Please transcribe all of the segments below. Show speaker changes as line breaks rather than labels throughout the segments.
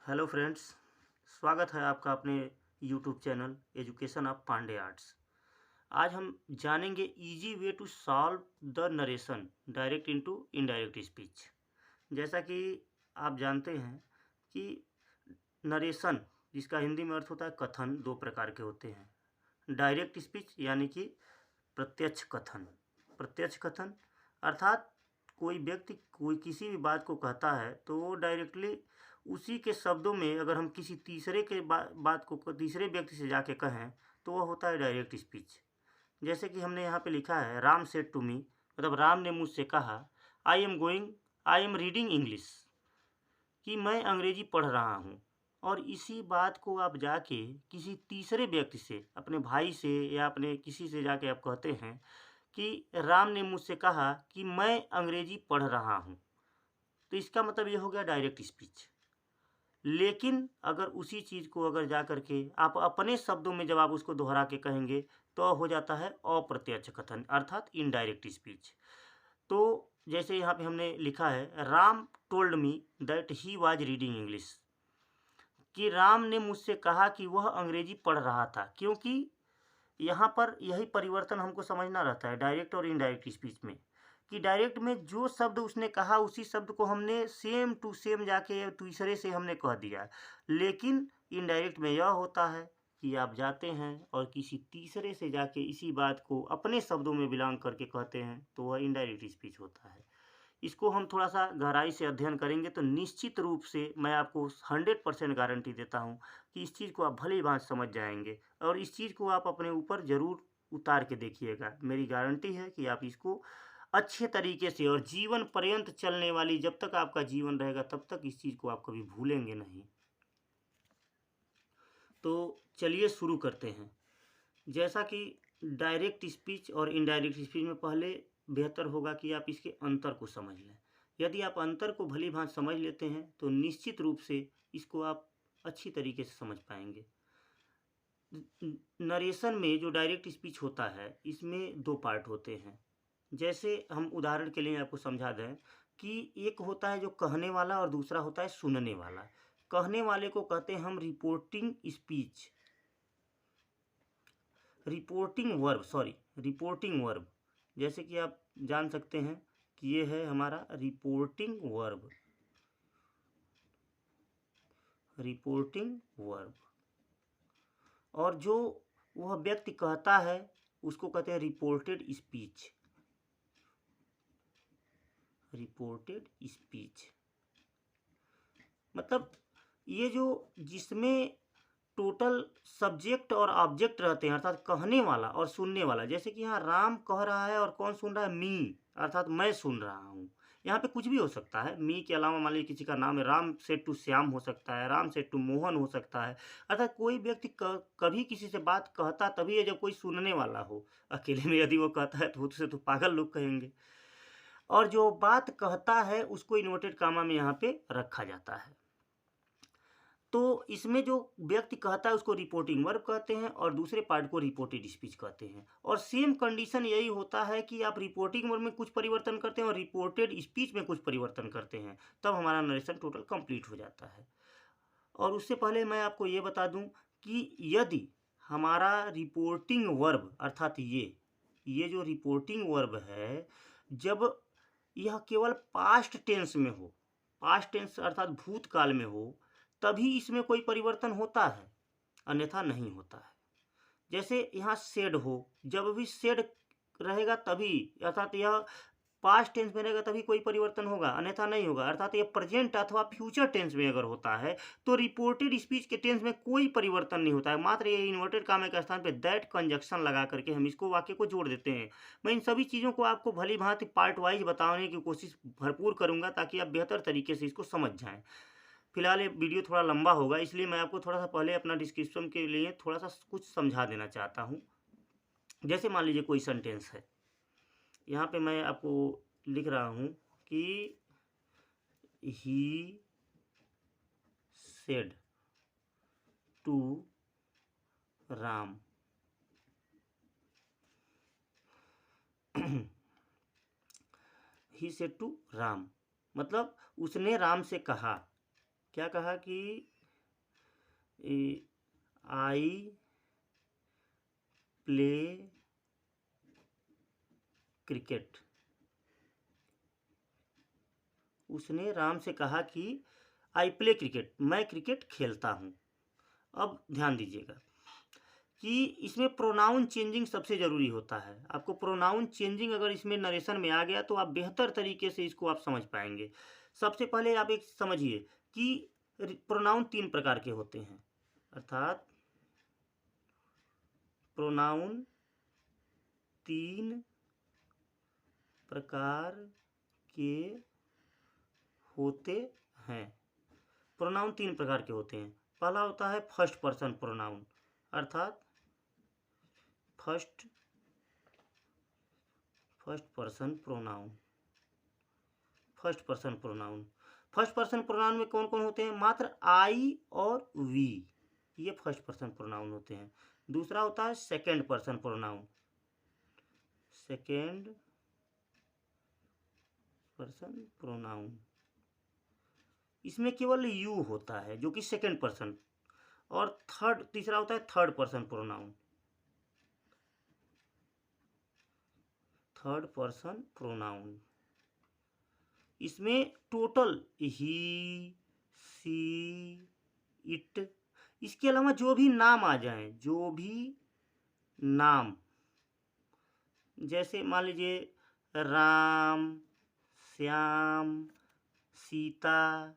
Hello friends. स्वागत है आपका अपने YouTube channel education of Pandey arts. आज हम जानेंगे easy way to solve the narration direct into indirect speech. जैसा कि आप जानते हैं कि नरेशन, जिसका हिंदी में अर्थ होता है कथन, दो प्रकार के होते हैं। डायरेक्ट स्पीच यानी कि प्रत्यक्ष कथन। प्रत्यक्ष कथन अर्थात कोई व्यक्ति कोई किसी भी बात को कहता है तो वो डायरेक्टली उसी के शब्दों में अगर हम किसी तीसरे के बात को तीसरे व्यक्ति से जाके कहें तो वह होता है डायरेक्ट स्पीच। जैसे कि हमने यहाँ पे लिखा है राम सेड टू मी, मतलब राम ने मुझसे कहा आई एम रीडिंग इंग्लिश, कि मैं अंग्रेजी पढ़ रहा हूँ। और इसी बात को आप जाके किसी तीसरे व्यक्ति से, अपने भाई से या अपने किसी से जाके आप कहते हैं कि राम ने मुझसे कहा कि मैं अंग्रेजी पढ़ रहा हूँ, तो इसका मतलब ये हो गया डायरेक्ट स्पीच। लेकिन अगर उसी चीज़ को अगर जा कर के आप अपने शब्दों में जब आप उसको दोहरा के कहेंगे तो हो जाता है अप्रत्यक्ष कथन अर्थात इनडायरेक्ट स्पीच। तो जैसे यहाँ पे हमने लिखा है Ram told me that he was reading English, कि राम ने मुझसे कहा कि वह अंग्रेजी पढ़ रहा था। क्योंकि यहाँ पर यही परिवर्तन हमको समझना रहता है डायरेक्ट और इनडायरेक्ट स्पीच में, कि डायरेक्ट में जो शब्द उसने कहा उसी शब्द को हमने सेम टू सेम जाके तीसरे से हमने कह दिया। लेकिन इनडायरेक्ट में यह होता है कि आप जाते हैं और किसी तीसरे से जाके इसी बात को अपने शब्दों में बिलोंग करके कहते हैं, तो वह इनडायरेक्ट स्पीच होता है। इसको हम थोड़ा सा गहराई से अध्ययन करेंगे तो निश्चित रूप से मैं आपको 100% गारंटी देता हूँ कि इस चीज़ को आप भली भांति समझ जाएंगे और इस चीज़ को आप अपने ऊपर ज़रूर उतार के देखिएगा। मेरी गारंटी है कि आप इसको अच्छे तरीके से और जीवन पर्यंत चलने वाली, जब तक आपका जीवन रहेगा तब तक इस चीज़ को आप कभी भूलेंगे नहीं। तो चलिए शुरू करते हैं। जैसा कि डायरेक्ट स्पीच और इनडायरेक्ट स्पीच में पहले बेहतर होगा कि आप इसके अंतर को समझ लें। यदि आप अंतर को भली भांति समझ लेते हैं तो निश्चित रूप से इसको आप अच्छी तरीके से समझ पाएंगे। नरेशन में जो डायरेक्ट स्पीच होता है इसमें दो पार्ट होते हैं। जैसे हम उदाहरण के लिए आपको समझा दें कि एक होता है जो कहने वाला और दूसरा होता है सुनने वाला। कहने वाले को कहते हैं हम रिपोर्टिंग स्पीच, रिपोर्टिंग वर्ब। जैसे कि आप जान सकते हैं कि ये है हमारा रिपोर्टिंग वर्ब। और जो वह व्यक्ति कहता है उसको कहते हैं रिपोर्टेड स्पीच। मतलब ये जो जिसमें टोटल सब्जेक्ट और ऑब्जेक्ट रहते हैं, अर्थात कहने वाला और सुनने वाला। जैसे कि यहाँ राम कह रहा है और कौन सुन रहा है? मी, अर्थात मैं सुन रहा हूँ। यहाँ पे कुछ भी हो सकता है। मी के अलावा मान लीजिए किसी का नाम है राम सेड टू श्याम हो सकता है, राम सेड टू मोहन हो सकता है। अर्थात कोई व्यक्ति कभी किसी से बात कहता तभी है जब कोई सुनने वाला हो। अकेले में यदि वो कहता है तो उसे तो पागल लोग कहेंगे। और जो बात कहता है उसको इन्वर्टेड कामा में यहाँ पे रखा जाता है। तो इसमें जो व्यक्ति कहता है उसको रिपोर्टिंग वर्ब कहते हैं और दूसरे पार्ट को रिपोर्टेड स्पीच कहते हैं। और सेम कंडीशन यही होता है कि आप रिपोर्टिंग वर्ब में कुछ परिवर्तन करते हैं और रिपोर्टेड स्पीच में कुछ परिवर्तन करते हैं, तब हमारा नरेशन टोटल कंप्लीट हो जाता है। और उससे पहले मैं आपको ये बता दूं कि यदि हमारा रिपोर्टिंग वर्ब अर्थात ये जो रिपोर्टिंग वर्ब है, जब यह केवल पास्ट टेंस में हो, पास्ट टेंस अर्थात भूतकाल में हो, तभी इसमें कोई परिवर्तन होता है, अन्यथा नहीं होता है। जैसे यहाँ सेड हो, जब भी सेड रहेगा तभी, अर्थात यह पास्ट टेंस में रहेगा तभी कोई परिवर्तन होगा, अन्यथा नहीं होगा। अर्थात ये प्रेजेंट अथवा फ्यूचर टेंस में अगर होता है तो रिपोर्टेड स्पीच के टेंस में कोई परिवर्तन नहीं होता है। मात्र ये इन्वर्टेड कामा के स्थान पे दैट कंजक्शन लगा करके हम इसको वाक्य को जोड़ देते हैं। मैं इन सभी चीज़ों को आपको भली भांति पार्ट वाइज बताने की कोशिश भरपूर करूँगा ताकि आप बेहतर तरीके से इसको समझ जाएँ। फिलहाल ये वीडियो थोड़ा लंबा होगा, इसलिए मैं आपको थोड़ा सा पहले अपना डिस्क्रिप्शन के लिए थोड़ा सा कुछ समझा देना चाहता हूँ। जैसे मान लीजिए कोई सेंटेंस है, यहाँ पे मैं आपको लिख रहा हूँ कि he said to Ram. He said to Ram मतलब उसने राम से कहा। क्या कहा? कि आई प्ले क्रिकेट। उसने राम से कहा कि आई प्ले क्रिकेट, मैं क्रिकेट खेलता हूँ। अब ध्यान दीजिएगा कि इसमें प्रोनाउन चेंजिंग सबसे ज़रूरी होता है। आपको प्रोनाउन चेंजिंग अगर इसमें नरेशन में आ गया तो आप बेहतर तरीके से इसको आप समझ पाएंगे। सबसे पहले आप एक समझिए कि प्रोनाउन 3 प्रकार के होते हैं, अर्थात प्रोनाउन 3 प्रकार के होते हैं। प्रोनाउन 3 प्रकार के होते हैं। पहला होता है फर्स्ट पर्सन प्रोनाउन, अर्थात first person pronoun. First person pronoun, first person pronoun में कौन कौन होते हैं? मात्र आई और वी, ये फर्स्ट पर्सन प्रोनाउन होते हैं। दूसरा होता है second person pronoun, second person pronoun, इसमें केवल यू होता है जो कि सेकेंड पर्सन। और तीसरा होता है third person pronoun, third person pronoun. इसमें टोटल ही, सी, इट, इसके अलावा जो भी नाम आ जाएं, जो भी नाम, जैसे मान लीजिए राम, श्याम, सीता,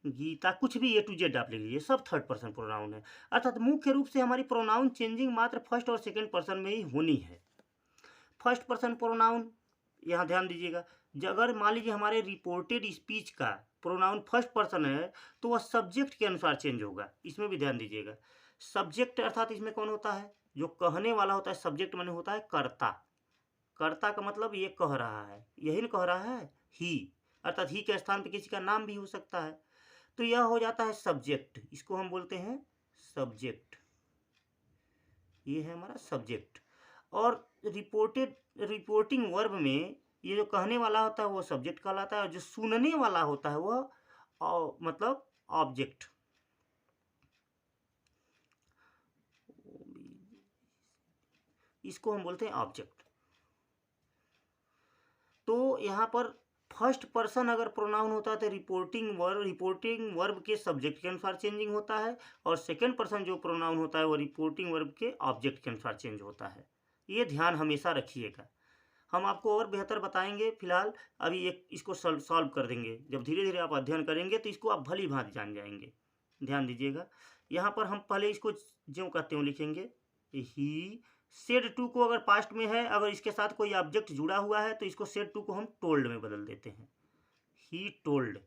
गीता, कुछ भी ए टू जेड आप लिख लीजिए, सब थर्ड पर्सन प्रोनाउन है। अर्थात मुख्य रूप से हमारी प्रोनाउन चेंजिंग मात्र फर्स्ट और सेकेंड पर्सन में ही होनी है। फर्स्ट पर्सन प्रोनाउन, यहाँ ध्यान दीजिएगा, अगर मान लीजिए हमारे रिपोर्टेड स्पीच का प्रोनाउन फर्स्ट पर्सन है तो वह सब्जेक्ट के अनुसार चेंज होगा। इसमें भी ध्यान दीजिएगा। सब्जेक्ट अर्थात इसमें कौन होता है? जो कहने वाला होता है। सब्जेक्ट माने होता है कर्ता। कर्ता का मतलब ये कह रहा है, यही न कह रहा है, ही, अर्थात ही के स्थान पे किसी का नाम भी हो सकता है। तो यह हो जाता है सब्जेक्ट, इसको हम बोलते हैं सब्जेक्ट, ये है हमारा सब्जेक्ट। और रिपोर्टिंग वर्ब में ये जो कहने वाला होता है वो सब्जेक्ट कहलाता है, और जो सुनने वाला होता है वह मतलब ऑब्जेक्ट। इसको हम बोलते हैं ऑब्जेक्ट। तो यहाँ पर फर्स्ट पर्सन अगर प्रोनाउन होता है तो रिपोर्टिंग वर्ब के सब्जेक्ट के अनुसार चेंजिंग होता है, और सेकेंड पर्सन जो प्रोनाउन होता है वो रिपोर्टिंग वर्ब के ऑब्जेक्ट के अनुसार चेंज होता है। ये ध्यान हमेशा रखिएगा। हम आपको और बेहतर बताएंगे, फिलहाल अभी एक इसको सॉल्व कर देंगे। जब धीरे धीरे आप अध्ययन करेंगे तो इसको आप भली भांति जान जाएंगे। ध्यान दीजिएगा, यहाँ पर हम पहले इसको ज्यों कहते हुए लिखेंगे, ही सेड टू को अगर पास्ट में है, अगर इसके साथ कोई ऑब्जेक्ट जुड़ा हुआ है तो इसको सेड टू को हम टोल्ड में बदल देते हैं, ही टोल्ड।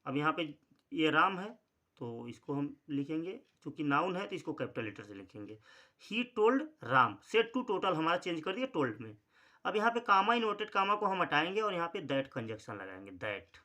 अब यहाँ पे ये राम है तो इसको हम लिखेंगे, चूंकि नाउन है तो इसको कैपिटल लेटर से लिखेंगे, he told Ram. Said to total हमारा चेंज कर दिया टोल्ड में। अब यहाँ पे कामा, इन्वर्टेड कामा को हम हटाएंगे और यहाँ पे दैट कंजक्शन लगाएंगे, दैट।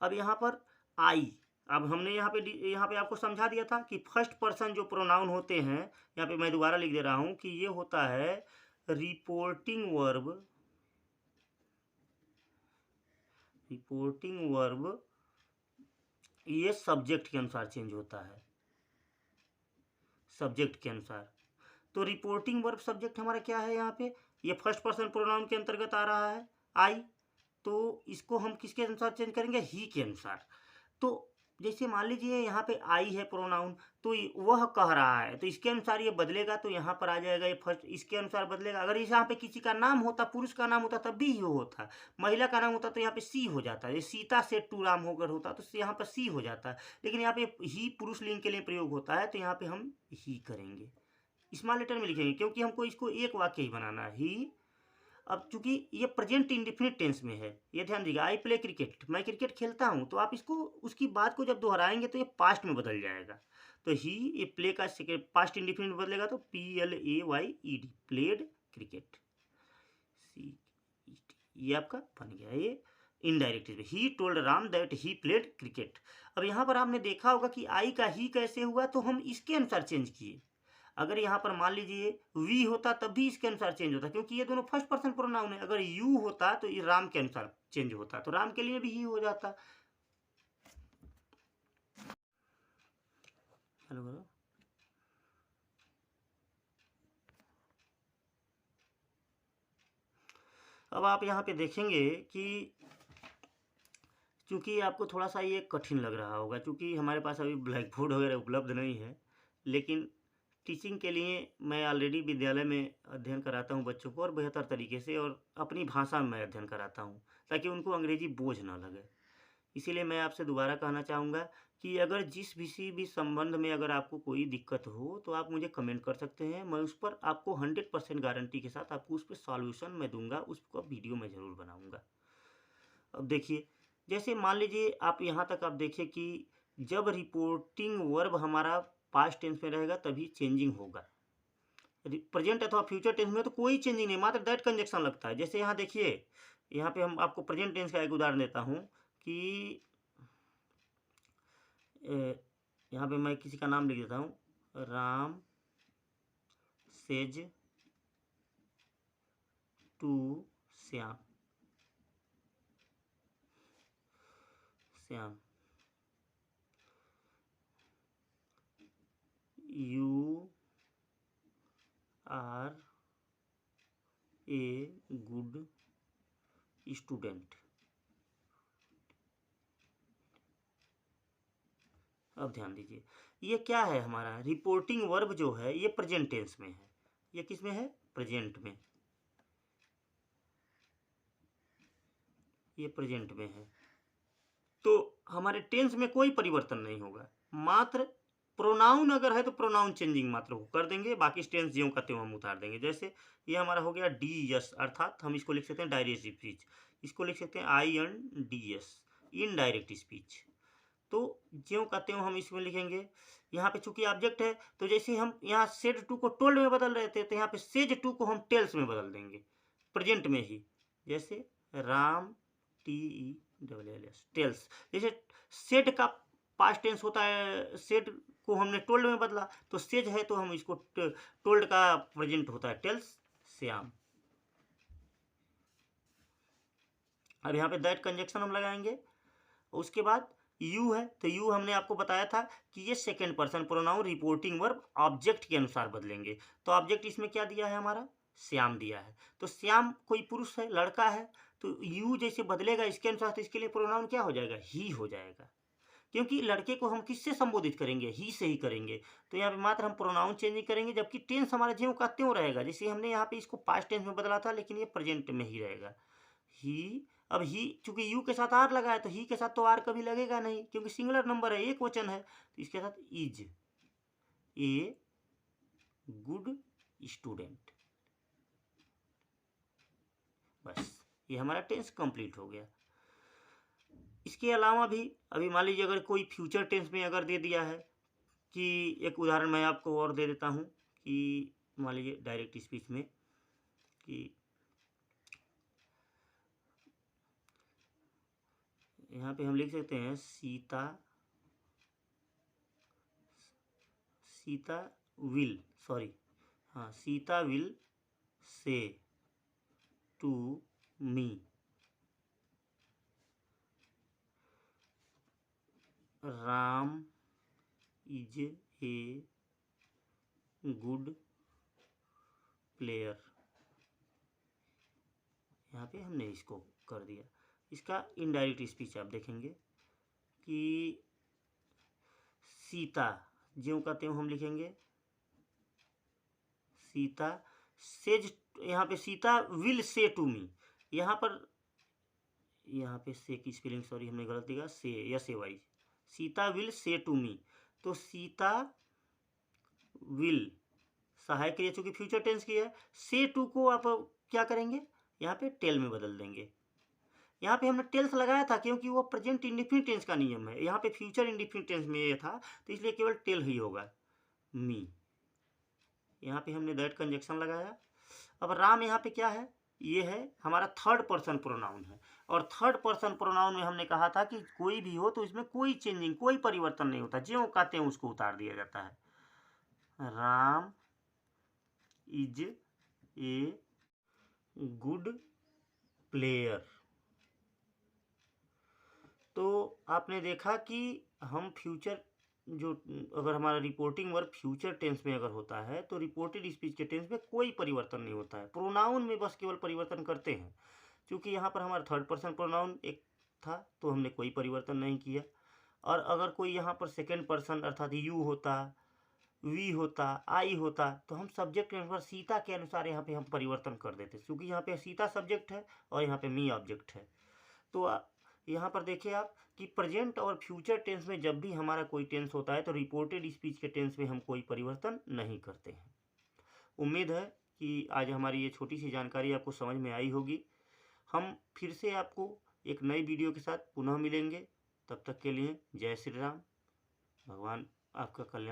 अब यहाँ पर आई, अब हमने यहाँ पे आपको समझा दिया था कि फर्स्ट पर्सन जो प्रोनाउन होते हैं, यहाँ पे मैं दोबारा लिख दे रहा हूँ कि ये होता है रिपोर्टिंग वर्ब, ये सब्जेक्ट के अनुसार चेंज होता है, सब्जेक्ट के अनुसार। तो रिपोर्टिंग वर्ब सब्जेक्ट हमारा क्या है? यहाँ पे ये फर्स्ट पर्सन प्रोनाउन के अंतर्गत आ रहा है, आई। तो इसको हम किसके अनुसार चेंज करेंगे? ही के अनुसार। तो जैसे मान लीजिए यहाँ पे आई है प्रोनाउन, तो वह कह रहा है तो इसके अनुसार ये बदलेगा, तो यहाँ पर आ जाएगा ये फर्स्ट, इसके अनुसार बदलेगा। अगर यहाँ पे किसी का नाम होता, पुरुष का नाम होता तब भी ये होता, महिला का नाम होता तो यहाँ पे सी हो जाता है। सीता से टू राम होकर होता तो यहाँ पर सी हो जाता है, लेकिन यहाँ पे ही पुरुष लिंग के लिए प्रयोग होता है तो यहाँ पे हम ही करेंगे, स्मॉल लेटर में लिखेंगे, क्योंकि हमको इसको एक वाक्य ही बनाना है, ही। अब चूंकि ये प्रेजेंट इंडेफिनिट टेंस में है, ये ध्यान दीजिएगा, आई प्ले क्रिकेट, मैं क्रिकेट खेलता हूँ, तो आप इसको उसकी बात को जब दोहराएंगे तो ये पास्ट में बदल जाएगा। तो ही, ये प्ले का सेकेंड पास्ट इंडेफिनिट बदलेगा तो PLAYED, प्लेड क्रिकेट, ये आपका बन गया ये indirect. He told Ram that he played cricket. अब यहाँ पर आपने देखा होगा कि आई का ही कैसे हुआ, तो हम इसके अनुसार चेंज किए। अगर यहाँ पर मान लीजिए वी होता तब भी इसके अनुसार चेंज होता, क्योंकि ये दोनों फर्स्ट पर्सन प्रोनाउन है। अगर यू होता तो ये राम के अनुसार चेंज होता, तो राम के लिए भी ही हो जाता। चालू करो। अब आप यहाँ पे देखेंगे कि क्योंकि आपको थोड़ा सा ये कठिन लग रहा होगा, क्योंकि हमारे पास अभी ब्लैक बोर्ड वगैरह उपलब्ध नहीं है, लेकिन टीचिंग के लिए मैं ऑलरेडी विद्यालय में अध्ययन कराता हूँ बच्चों को, और बेहतर तरीके से और अपनी भाषा में मैं अध्ययन कराता हूँ, ताकि उनको अंग्रेजी बोझ ना लगे। इसीलिए मैं आपसे दोबारा कहना चाहूँगा कि अगर किसी भी संबंध में अगर आपको कोई दिक्कत हो तो आप मुझे कमेंट कर सकते हैं। मैं उस पर आपको 100% गारंटी के साथ आपको उस पर सॉल्यूशन मैं दूंगा, उसको वीडियो मैं ज़रूर बनाऊंगा। अब देखिए, जैसे मान लीजिए आप यहाँ तक आप देखिए कि जब रिपोर्टिंग वर्ब हमारा पास्ट टेंस में रहेगा तभी चेंजिंग होगा। प्रेजेंट अथवा फ्यूचर टेंस में तो कोई चेंजिंग नहीं, मात्र दैट कंजक्शन लगता है। जैसे यहाँ देखिए, यहाँ पे हम आपको प्रेजेंट टेंस का एक उदाहरण देता हूँ कि यहाँ पे मैं किसी का नाम लिख देता हूँ, Ram says to Shyam, Shyam you are a good student. अब ध्यान दीजिए, ये क्या है, हमारा रिपोर्टिंग वर्ब जो है ये प्रेजेंट टेंस में है। ये किस में है? प्रेजेंट में। ये प्रेजेंट में है, तो हमारे टेंस में कोई परिवर्तन नहीं होगा, मात्र प्रोनाउन अगर है तो प्रोनाउन चेंजिंग मात्र वो कर देंगे, बाकी टेंस ज्यों का त्यों हम उतार देंगे। जैसे ये हमारा हो गया डी एस, अर्थात हम इसको लिख सकते हैं डायरेक्ट स्पीच, इसको लिख सकते हैं I N D S, indirect speech. तो ज्यों का त्यों हम इसमें लिखेंगे। यहाँ पे चूंकि ऑब्जेक्ट है, तो जैसे हम यहाँ सेड टू को टोल्ड में बदल रहे थे, तो यहाँ पे सेज टू को हम टेल्स में बदल देंगे, प्रेजेंट में ही। जैसे Ram T E double L S, tells. जैसे सेड का पास्ट टेंस होता है, सेड को हमने टोल्ड में बदला, तो सेज है तो हम इसको टोल्ड का प्रेजेंट होता है टेल्स, श्याम। अब यहाँ पे दैट कंजक्शन हम लगाएंगे। उसके बाद यू है, तो यू हमने आपको बताया था कि ये second person pronoun reporting verb object के अनुसार बदलेंगे। तो ऑब्जेक्ट इसमें क्या दिया है, हमारा श्याम दिया है। तो श्याम कोई पुरुष है, लड़का है, तो यू जैसे बदलेगा इसके अनुसार, तो इसके लिए प्रोनाउन क्या हो जाएगा? ही हो जाएगा, क्योंकि लड़के को हम किससे संबोधित करेंगे? ही से ही करेंगे। तो यहाँ पे मात्र हम प्रोनाउन चेंज करेंगे, जबकि टेंस हमारा ज्यों का त्यों रहेगा। जैसे हमने यहाँ पे इसको पास्ट टेंस में बदला था, लेकिन ये प्रेजेंट में ही रहेगा, ही। अब ही चूंकि यू के साथ आर लगा है, तो ही के साथ तो आर कभी लगेगा नहीं, क्योंकि सिंगुलर नंबर है, एक वचन है। तो इसके साथ इज ए गुड स्टूडेंट। बस ये हमारा टेंस कंप्लीट हो गया। इसके अलावा भी अभी मान लीजिए अगर कोई फ्यूचर टेंस में अगर दे दिया है, कि एक उदाहरण मैं आपको और दे देता हूँ कि मान लीजिए डायरेक्ट स्पीच में कि यहाँ पे हम लिख सकते हैं सीता विल, सॉरी, हाँ, Sita will say to me Ram is a good player. यहाँ पे हमने इसको कर दिया। इसका इनडायरेक्ट स्पीच आप देखेंगे कि सीता ज्यों का त्यों हम लिखेंगे, सीता सेज, यहाँ पे Sita will say to me, यहाँ पे से की स्पेलिंग सॉरी हमने गलत दिया, से या say Y, Sita will say to me. तो सीता विल सहायक क्रिया चूंकि फ्यूचर टेंस की है, से टू को आप क्या करेंगे, यहाँ पे टेल में बदल देंगे। यहाँ पे हमने टेल्स लगाया था क्योंकि वो प्रेजेंट इंडिफिनिट टेंस का नियम है, यहाँ पे फ्यूचर इंडिफिनिट टेंस में ये था, तो इसलिए केवल टेल ही होगा, मी। यहाँ पे हमने दैट कंजक्शन लगाया। अब राम यहाँ पे क्या है, ये है हमारा थर्ड पर्सन प्रोनाउन है, और थर्ड पर्सन प्रोनाउन में हमने कहा था कि कोई भी हो तो इसमें कोई चेंजिंग, कोई परिवर्तन नहीं होता, ज्यों का त्यों उसको उतार दिया जाता है। Ram is a good player. तो आपने देखा कि हम फ्यूचर जो अगर हमारा रिपोर्टिंग वर्ब फ्यूचर टेंस में अगर होता है तो रिपोर्टेड स्पीच के टेंस में कोई परिवर्तन नहीं होता है। प्रोनाउन में बस केवल परिवर्तन करते हैं। क्योंकि यहाँ पर हमारा थर्ड पर्सन प्रोनाउन एक था तो हमने कोई परिवर्तन नहीं किया। और अगर कोई यहाँ पर सेकेंड पर्सन अर्थात यू होता, वी होता, आई होता तो हम सब्जेक्ट के अनुसार सीता के अनुसार यहाँ पे हम परिवर्तन कर देते, क्योंकि यहाँ पे सीता सब्जेक्ट है और यहाँ पे मी ऑब्जेक्ट है। तो यहाँ पर देखिए आप कि प्रेजेंट और फ्यूचर टेंस में जब भी हमारा कोई टेंस होता है तो रिपोर्टेड स्पीच के टेंस में हम कोई परिवर्तन नहीं करते हैं। उम्मीद है कि आज हमारी ये छोटी सी जानकारी आपको समझ में आई होगी। हम फिर से आपको एक नई वीडियो के साथ पुनः मिलेंगे। तब तक के लिए जय श्री राम। भगवान आपका कल्याण